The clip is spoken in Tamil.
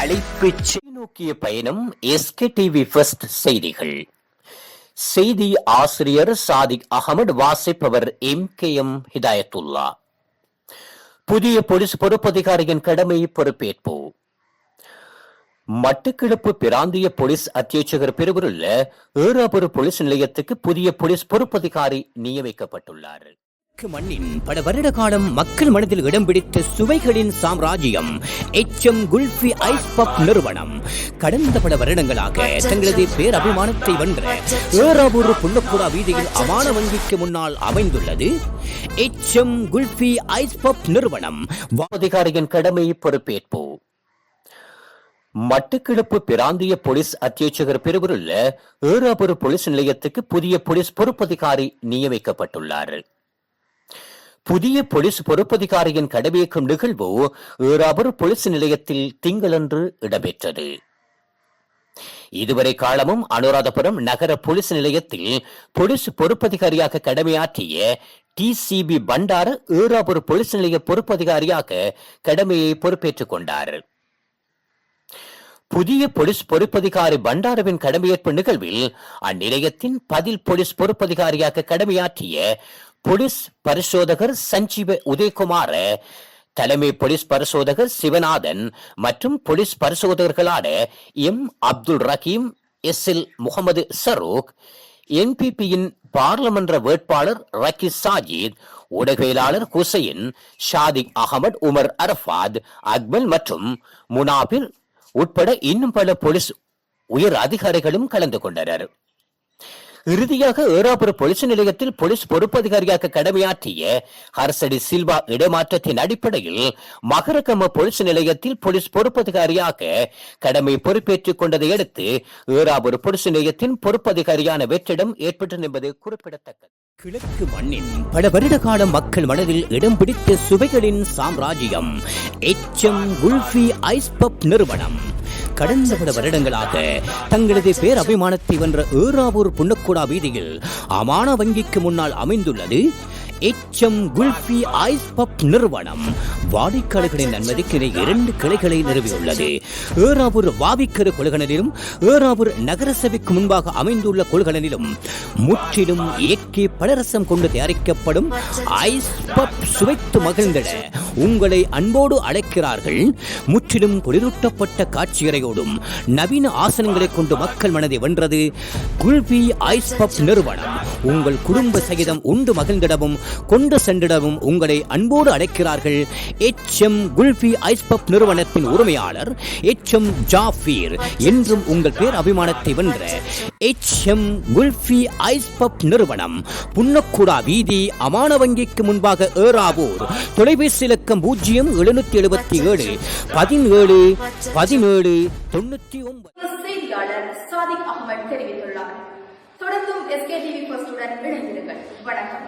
தலைப்புச் நோக்கிய பயணம் எஸ்கேடிவி ஃபர்ஸ்ட் செய்திகள். செய்தி ஆசிரியர் சாதிக் அகமது, வாசிப்பவர் எம் ஹிதாயத்துல்லா. புதிய போலீஸ் பொறுப்பதிகாரியின் கடமை பொறுப்பேற்பு. மட்டக்களப்பு பிராந்திய போலீஸ் அத்தியட்சகர் பிரிவில் ஏறாபுர போலீஸ் நிலையத்துக்கு புதிய போலீஸ் பொறுப்பதிகாரி நியமிக்கப்பட்டுள்ளார். மண்ணின் பல வருட காலம் மக்கள் மனதில் இடம் பிடித்த சுவைகளின் சாம்ராஜ்யம் எச்எம் குல்ஃபி ஐஸ் பப் நிறுவனம் கடந்த பல வருடங்களாக தங்களது பேரபிமானத்தை வென்ற ஏறாபூர் புள்ளக்குடா வீதியில் அமான வங்கிக்கு முன்னால் அமைந்துள்ளது. எச்எம் குல்ஃபி ஐஸ் பப் நிறுவனம் அதிகாரியின் கடமை பொறுப்பேற்பு. மட்டக்களப்பு பிராந்திய போலீஸ் அத்தியட்சகர் பிரிவில் ஏறாபுர போலீஸ் நிலையத்துக்கு புதிய போலீஸ் பொறுப்பதிகாரி நியமிக்கப்பட்டுள்ளார். புதிய போலீஸ் பொறுப்பதிகாரியின் கடமையேற்கும் நிகழ்வு ஏறாபுர போலீஸ் நிலையத்தில் திங்களன்று இடம்பெற்றது. இதுவரை காலமும் அனுராதபுரம் நகர போலீஸ் நிலையத்தில் போலீஸ் பொறுப்பதிகாரியாக கடமையாற்றிய டிசிபி பண்டார ஏறாபுர போலீஸ் நிலைய பொறுப்பதிகாரியாக கடமையை பொறுப்பேற்றுக் கொண்டார். புதிய போலீஸ் பொறுப்பதிகாரி பண்டாரவின் கடமையேற்பு நிகழ்வில் அந்நிலையத்தின் பதில் போலீஸ் பொறுப்பதிகாரியாக கடமையாற்றிய போலீஸ் பரிசோதகர் சஞ்சீவ உதயகுமார, தலைமை போலீஸ் பரிசோதகர் சிவநாதன் மற்றும் போலீஸ் பரிசோதகர்களான எம் அப்துல் ரஹீம், எஸ்.எல். முகமது சரூக், என்பிபியின் பார்லமென்ற வேட்பாளர் ரக்கி சாஜித், ஊடகவியலாளர் ஹுசைன், ஷாதிக் அகமது, உமர் அரபாத், அக்மல் மற்றும் முனாபிர் உட்பட இன்னும் பல போலீஸ் உயர் அதிகாரிகளும் கலந்து கொண்டனர். இறுதியாக ஏறாபுர போலீஸ் நிலையத்தில் போலீஸ் பொறுப்பதிகாரியாக கடமையாற்றிய ஹர்சடி சில்வா இடமாற்றத்தின் அடிப்படையில் மகரகம போலீஸ் நிலையத்தில் போலீஸ் பொறுப்பதிகாரியாக கடமை பொறுப்பேற்றுக் கொண்டதை அடுத்து ஏறாபுர போலீஸ் நிலையத்தின் பொறுப்பதிகாரியான வெற்றிடம் ஏற்பட்டது என்பது குறிப்பிடத்தக்கது. கிழக்கு மண்ணின் பல வருட கால மக்கள் மனதில் இடம் பிடித்த சுவைகளின் சாம்ராஜ்யம் எச்எம் குல்ஃபி ஐஸ் பப் நிறுவனம் கடந்த பல வருடங்களாக தங்களது பேரபிமானத்தை வென்ற ஏறாபூர் புள்ளக்குடா வீதியில் அமான வங்கிக்கு முன்னால் அமைந்துள்ளது. எச்எம் குல்ஃபி ஐஸ் பப் நிறுவனம் வாடிக்கையாளர்களின் நன்மதிக்கு 2 கிளைகளை நிறுவியுள்ளது. ஏறாபூர் வாவிக்கரு கொள்கலனிலும் ஏறாபூர் நகரசபைக்கு முன்பாக அமைந்துள்ள கொள்கலனிலும் முற்றிலும் இயற்கை பலரசம் கொண்டு தயாரிக்கப்படும் ஐஸ் பப் சுவைத்து மகிழ்ந்திட உங்களை அன்போடு அழைக்கிறார்கள். முற்றிலும் குளிரூட்டப்பட்ட காட்சியறையோடும் நவீன ஆசனங்களை கொண்டு மக்கள் மனதை வென்றது குல்ஃபி ஐஸ் பப் நிறுவனம். உங்கள் குடும்ப சகிதம் உண்டு மகிழ்ந்திடவும் கொண்டு சென்றிடவும் உங்களை அன்போடு அழைக்கிறார்கள். எச்எம் குல்ஃபி ஐஸ் பப் நிறுவனத்தின் உரிமையாளர் எச்எம் ஜாஃபீர். என்றும் உங்கள் பேர் அபிமானத்தை வென்ற எச்எம் குல்ஃபி ஐஸ் பப் நிறுவனம், புன்னக்குடா வீதி, அமான வங்கிக்கு முன்பாக ஏறாபூர். தொலைபேசி இலக்கம் 0777 17 17 99. செய்தியாளர் சாதிக் அகமது தெரிவித்துள்ளார். தொடர்ந்தும் எஸ்கேடிவி ஃபர்ஸ்டுடன் இணைந்திருங்கள். வணக்கம்.